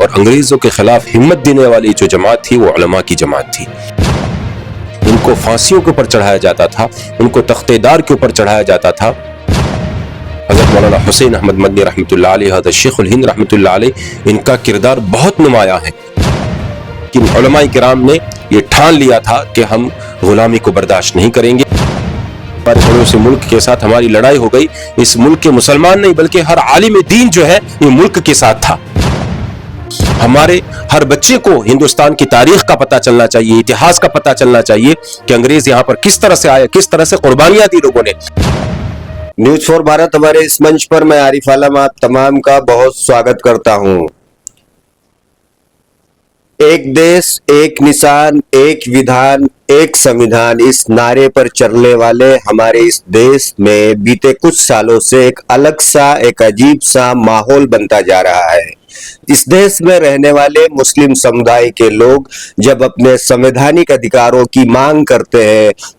اور انگریزوں کے خلاف ہمت دینے والی جو جماعت تھی وہ علماء کی جماعت تھی۔ ان کو پھانسیوں کے اوپر چڑھایا جاتا تھا، ان کو تختے دار کے اوپر چڑھایا جاتا تھا۔ حضرت مولانا حسین احمد مدنی رحمۃ اللہ علیہ، حضرت شیخ الہند رحمۃ اللہ علیہ، ان کا کردار بہت نمایاں ہے کہ علماء کرام نے یہ ٹھان لیا تھا کہ ہم غلامی کو برداشت نہیں کریں گے۔ ہمارے پڑوسی ملک کے ساتھ ہماری لڑائی ہو گئی، اس ملک کے مسلمان نہیں بلکہ ہر عالم دین جو ہے یہ ملک کے ساتھ تھا۔ ہمارے ہر بچے کو ہندوستان کی تاریخ کا پتہ چلنا چاہیے، اتہاس کا پتہ چلنا چاہیے کہ انگریز یہاں پر کس طرح سے آیا، کس طرح سے قربانیاں دی لوگوں نے۔ نیوز فور بھارت ہمارے اس منچ پر میں عارف عالم آپ تمام کا بہت سواگت کرتا ہوں۔ ایک دیش، ایک نشان، ایک ودھان، ایک سمویدھان، اس نعرے پر چلنے والے ہمارے اس دیش میں بیتے کچھ سالوں سے ایک الگ سا، ایک عجیب سا ماحول بنتا جا رہا ہے۔ اس دیش میں رہنے والے مسلم سمدائے کے لوگ جب اپنے سمویدھانک ادھیکاروں کی مانگ کرتے ہیں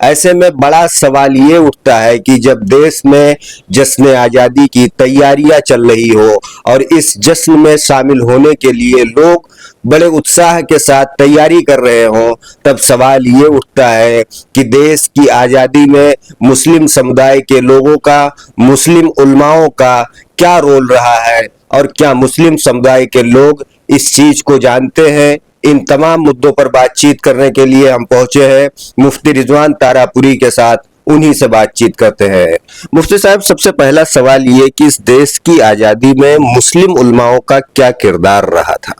ایسے میں بڑا سوال یہ اٹھتا ہے کہ جب دیش میں جشن آزادی کی تیاریاں چل رہی ہو اور اس جشن میں شامل ہونے کے لیے لوگ بڑے اتساہ کے ساتھ تیاری کر رہے ہوں، تب سوال یہ اٹھتا ہے کہ دیش کی آزادی میں مسلم سمدائے کے لوگوں کا، مسلم علماؤں کا کیا رول رہا ہے اور کیا مسلم سمدائے کے لوگ اس چیز کو جانتے ہیں؟ ان تمام مدوں پر بات چیت کرنے کے لیے ہم پہنچے ہیں مفتی رضوان تارا-پوری کے ساتھ، انہی سے بات چیت کرتے ہیں۔ مفتی صاحب، سب سے پہلا سوال یہ کہ اس دیش کی آزادی میں مسلم علماؤں کا کیا کردار رہا تھا؟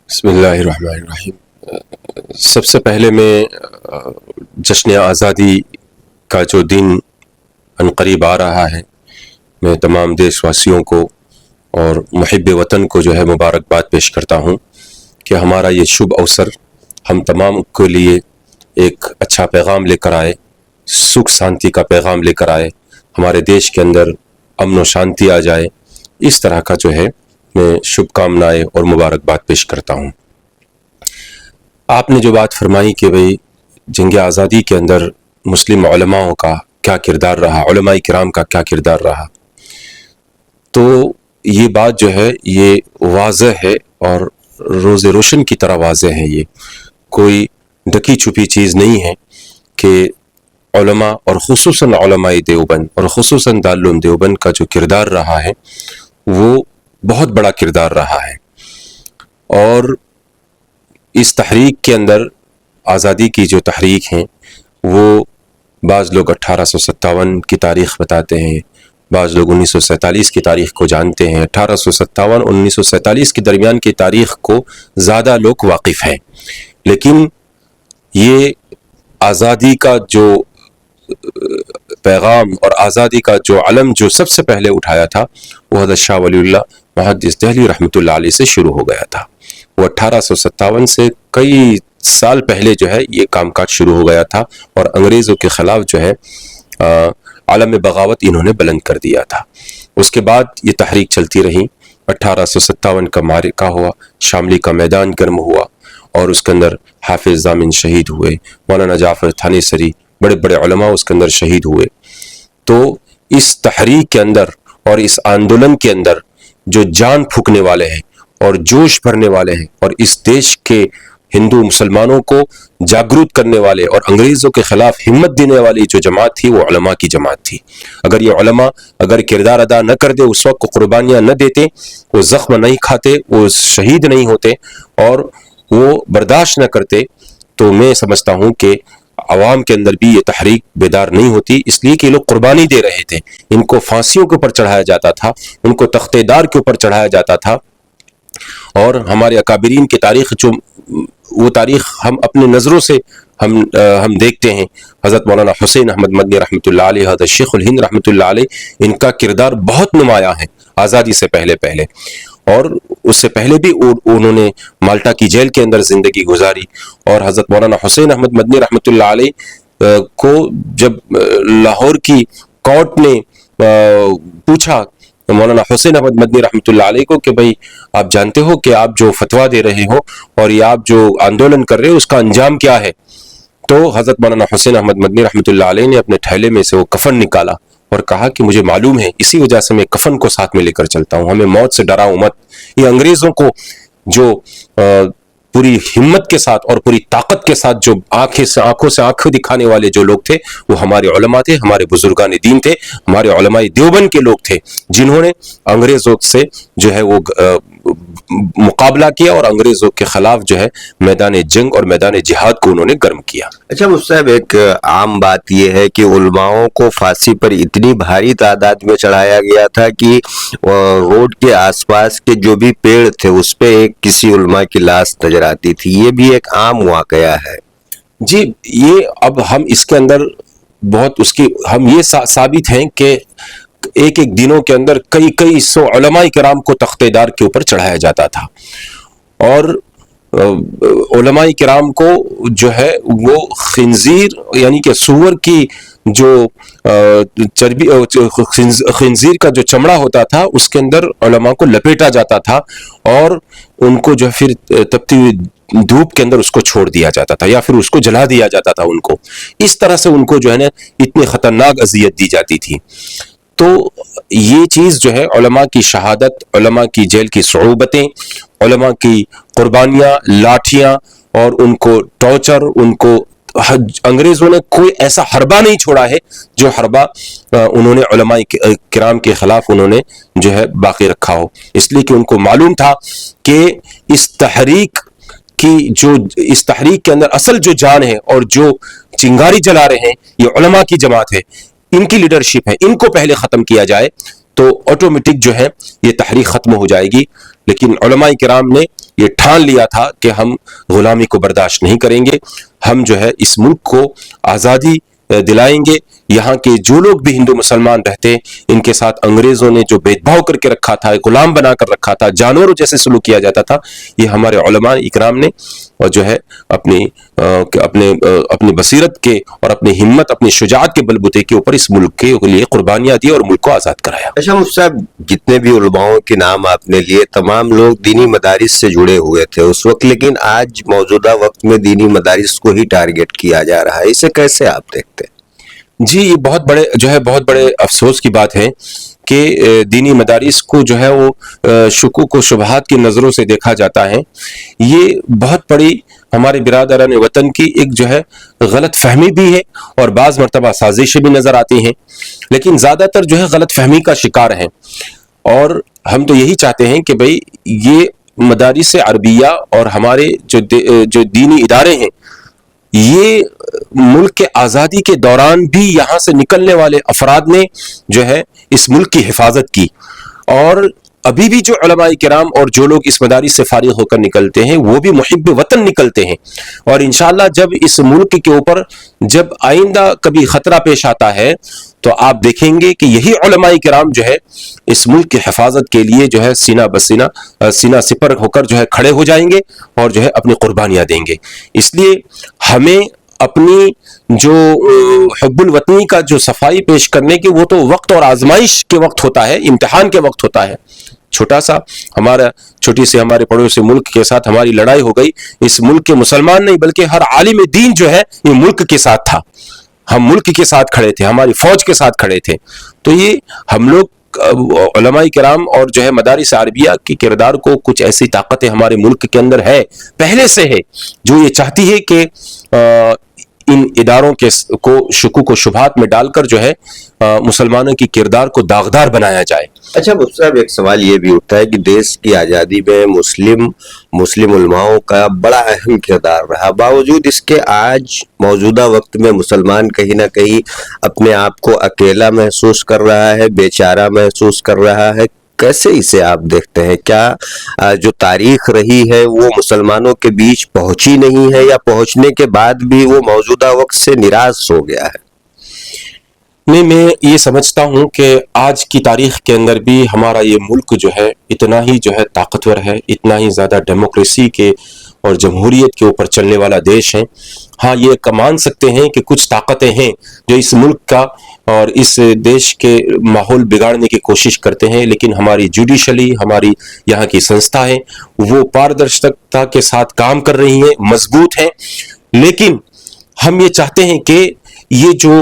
بسم اللہ الرحمن الرحیم۔ سب سے پہلے میں جشن آزادی کا جو دن عنقریب آ رہا ہے، میں تمام دیش واسیوں کو اور محب وطن کو جو ہے مبارکباد پیش کرتا ہوں کہ ہمارا یہ شبھ اوسر ہم تمام کے لیے ایک اچھا پیغام لے کر آئے، سکھ شانتی کا پیغام لے کر آئے، ہمارے دیش کے اندر امن و شانتی آ جائے، اس طرح کا جو ہے میں شبھ کامنائیں اور مبارکباد پیش کرتا ہوں۔ آپ نے جو بات فرمائی کہ بھئی جنگ آزادی کے اندر مسلم علماؤں کا کیا کردار رہا، علماء کرام کا کیا کردار رہا، تو یہ بات جو ہے یہ واضح ہے اور روز روشن کی طرح واضح ہے، یہ کوئی ڈکی چھپی چیز نہیں ہے کہ علماء اور خصوصاً علماء دیوبند اور خصوصاً دارالعلوم دیوبند کا جو کردار رہا ہے وہ بہت بڑا کردار رہا ہے۔ اور اس تحریک کے اندر، آزادی کی جو تحریک ہیں، وہ بعض لوگ 1857 کی تاریخ بتاتے ہیں، بعض لوگ 1947 کی تاریخ کو جانتے ہیں۔ 1857 اور 1947 کے درمیان کی تاریخ کو زیادہ لوگ واقف ہیں، لیکن یہ آزادی کا جو پیغام اور آزادی کا جو علم جو سب سے پہلے اٹھایا تھا وہ حضرت شاہ ولی اللہ محدث دہلوی رحمۃ اللہ علیہ سے شروع ہو گیا تھا۔ وہ 1857 سے کئی سال پہلے جو ہے یہ کام کاج شروع ہو گیا تھا اور انگریزوں کے خلاف جو ہے عالم بغاوت انہوں نے بلند کر دیا تھا۔ اس کے بعد یہ تحریک چلتی رہی، 1857 کا معرکہ ہوا، شاملی کا میدان گرم ہوا اور اس کے اندر حافظ ضامن شہید ہوئے، مولانا جعفر تھانی سری، بڑے بڑے علماء اس کے اندر شہید ہوئے۔ تو اس تحریک کے اندر اور اس آندولن کے اندر جو جان پھونکنے والے ہیں اور جوش بھرنے والے ہیں اور اس دیش کے ہندو مسلمانوں کو جاگروت کرنے والے اور انگریزوں کے خلاف ہمت دینے والی جو جماعت تھی وہ علماء کی جماعت تھی۔ اگر یہ علماء اگر کردار ادا نہ کر دے، اس وقت قربانیاں نہ دیتے، وہ زخم نہیں کھاتے، وہ شہید نہیں ہوتے اور وہ برداشت نہ کرتے، تو میں سمجھتا ہوں کہ عوام کے اندر بھی یہ تحریک بیدار نہیں ہوتی، اس لیے کہ یہ لوگ قربانی دے رہے تھے۔ ان کو پھانسیوں کے اوپر چڑھایا جاتا تھا، ان کو تختے دار کے اوپر چڑھایا جاتا تھا، اور ہمارے اکابرین کی تاریخ جو وہ تاریخ ہم اپنے نظروں سے ہم دیکھتے ہیں۔ حضرت مولانا حسین احمد مدنی رحمۃ اللہ علیہ، حضرت شیخ الہند رحمۃ اللہ علیہ، ان کا کردار بہت نمایاں ہے آزادی سے پہلے اور اس سے پہلے بھی انہوں نے مالٹا کی جیل کے اندر زندگی گزاری۔ اور حضرت مولانا حسین احمد مدنی رحمۃ اللہ علیہ کو جب لاہور کی کورٹ نے پوچھا مولانا حسین احمد مدنی رحمۃ اللہ علیہ کو کہ بھئی آپ جانتے ہو کہ آپ جو فتویٰ دے رہے ہو اور یہ آپ جو آندولن کر رہے ہو اس کا انجام کیا ہے، تو حضرت مولانا حسین احمد مدنی رحمۃ اللہ علیہ نے اپنے تھیلے میں سے وہ کفن نکالا اور کہا کہ مجھے معلوم ہے، اسی وجہ سے میں کفن کو ساتھ میں لے کر چلتا ہوں، ہمیں موت سے ڈراؤ مت۔ یہ انگریزوں کو جو پوری ہمت کے ساتھ اور پوری طاقت کے ساتھ جو آنکھوں سے آنکھیں دکھانے والے جو لوگ تھے وہ ہمارے علماء تھے، ہمارے بزرگان دین تھے، ہمارے علماء دیوبند کے لوگ تھے، جنہوں نے انگریزوں سے جو ہے وہ مقابلہ کیا اور انگریزوں کے خلاف جو ہے میدان جنگ اور میدان جہاد کو انہوں نے گرم کیا۔ اچھا مفتی صاحب، ایک عام بات یہ ہے کہ علماؤں کو پھانسی پر اتنی بھاری تعداد میں چڑھایا گیا تھا کہ روڈ کے آس پاس کے جو بھی پیڑ تھے اس پہ ایک کسی علماء کی لاش نظر آتی تھی، یہ بھی ایک عام واقعہ ہے۔ جی، یہ اب ہم اس کے اندر بہت ہم یہ ثابت ہیں کہ ایک دنوں کے اندر کئی سو علماء کرام کو تخت دار کے اوپر چڑھایا جاتا تھا، اور علماء کرام کو جو ہے وہ خنزیر یعنی کہ سور کی جو چربی خنزیر کا جو چمڑا ہوتا تھا اس کے اندر علماء کو لپیٹا جاتا تھا، اور ان کو جو پھر تپتی ہوئی دھوپ کے اندر اس کو چھوڑ دیا جاتا تھا یا پھر اس کو جلا دیا جاتا تھا۔ ان کو اس طرح سے ان کو جو ہے نا اتنی خطرناک اذیت دی جاتی تھی۔ تو یہ چیز جو ہے علماء کی شہادت، علماء کی جیل کی صعوبتیں، علماء کی قربانیاں، لاٹھیاں، اور ان کو ٹارچر، ان کو انگریزوں نے کوئی ایسا حربہ نہیں چھوڑا ہے جو حربہ انہوں نے علماء کرام کے خلاف انہوں نے جو ہے باقی رکھا ہو، اس لیے کہ ان کو معلوم تھا کہ اس تحریک کے اندر اصل جو جان ہے اور جو چنگاری جلا رہے ہیں یہ علماء کی جماعت ہے، ان کی لیڈرشپ ہے، ان کو پہلے ختم کیا جائے تو آٹومیٹک جو ہے یہ تحریک ختم ہو جائے گی۔ لیکن علماء کرام نے یہ ٹھان لیا تھا کہ ہم غلامی کو برداشت نہیں کریں گے، ہم جو ہے اس ملک کو آزادی دلائیں گے۔ یہاں کے جو لوگ بھی ہندو مسلمان رہتے ان کے ساتھ انگریزوں نے جو بید بھاؤ کر کے رکھا تھا، غلام بنا کر رکھا تھا، جانوروں جیسے سلوک کیا جاتا تھا، یہ ہمارے علماء اکرام نے اور جو ہے اپنی بصیرت کے اور اپنی ہمت، اپنی شجاعت کے بلبوتے کے اوپر اس ملک کے لیے قربانیاں دی اور ملک کو آزاد کرایا۔ اچھا مفتی صاحب، جتنے بھی علماؤں کے نام آپ نے لیے تمام لوگ دینی مدارس سے جڑے ہوئے تھے اس وقت، لیکن آج موجودہ وقت میں دینی مدارس کو ہی ٹارگٹ کیا جا رہا ہے، اسے کیسے آپ دیکھتے ہیں؟ جی، یہ بہت بڑے افسوس کی بات ہے کہ دینی مدارس کو جو ہے وہ شکوک و شبہات کی نظروں سے دیکھا جاتا ہے۔ یہ بہت بڑی ہمارے برادران وطن کی ایک جو ہے غلط فہمی بھی ہے اور بعض مرتبہ سازشیں بھی نظر آتی ہیں، لیکن زیادہ تر جو ہے غلط فہمی کا شکار ہیں، اور ہم تو یہی چاہتے ہیں کہ بھئی یہ مدارس عربیہ اور ہمارے جو دینی ادارے ہیں، یہ ملک کے آزادی کے دوران بھی یہاں سے نکلنے والے افراد نے جو ہے اس ملک کی حفاظت کی، اور ابھی بھی جو علماء کرام اور جو لوگ اس مدارس سے فارغ ہو کر نکلتے ہیں وہ بھی محب وطن نکلتے ہیں، اور انشاءاللہ جب اس ملک کے اوپر جب آئندہ کبھی خطرہ پیش آتا ہے تو آپ دیکھیں گے کہ یہی علماء کرام جو ہے اس ملک کی حفاظت کے لیے جو ہے سینہ بسینہ سینہ سپر ہو کر جو ہے کھڑے ہو جائیں گے اور جو ہے اپنی قربانیاں دیں گے۔ اس لیے ہمیں اپنی جو حب الوطنی کا جو صفائی پیش کرنے کی وہ تو وقت اور آزمائش کے وقت ہوتا ہے، امتحان کے وقت ہوتا ہے۔ چھوٹی سی ہمارے پڑوسی ملک کے ساتھ ہماری لڑائی ہو گئی، اس ملک کے مسلمان نہیں بلکہ ہر عالم دین جو ہے یہ ملک کے ساتھ تھا، ہم ملک کے ساتھ کھڑے تھے، ہماری فوج کے ساتھ کھڑے تھے۔ تو یہ ہم لوگ علماء کرام اور جو ہے مدارس عربیہ کی کردار کو کچھ ایسی طاقتیں ہمارے ملک کے اندر ہے، پہلے سے ہے، جو یہ چاہتی ہے کہ ان اداروں کو شکوک و شبہات میں ڈال کر جو ہے مسلمانوں کی کردار کو داغدار بنایا جائے۔ اچھا مفتی صاحب، ایک سوال یہ بھی اٹھتا ہے کہ دیش کی آزادی میں مسلم علماؤں کا بڑا اہم کردار رہا، باوجود اس کے آج موجودہ وقت میں مسلمان کہیں نہ کہیں اپنے آپ کو اکیلا محسوس کر رہا ہے، بے چارہ محسوس کر رہا ہے، کیسے اسے آپ دیکھتے ہیں؟ کیا جو تاریخ رہی ہے وہ مسلمانوں کے بیچ پہنچی نہیں ہے، یا پہنچنے کے بعد بھی وہ موجودہ وقت سے نراش ہو گیا ہے؟ نہیں، میں یہ سمجھتا ہوں کہ آج کی تاریخ کے اندر بھی ہمارا یہ ملک جو ہے اتنا ہی جو ہے طاقتور ہے، اتنا ہی زیادہ ڈیموکریسی کے اور جمہوریت کے اوپر چلنے والا دیش ہے۔ ہاں، یہ مان سکتے ہیں کہ کچھ طاقتیں ہیں جو اس ملک کا اور اس دیش کے ماحول بگاڑنے کی کوشش کرتے ہیں، لیکن ہماری جوڈیشلی، ہماری یہاں کی سنستھا ہے، وہ پاردرشتا کے ساتھ کام کر رہی ہیں، مضبوط ہیں۔ لیکن ہم یہ چاہتے ہیں کہ یہ جو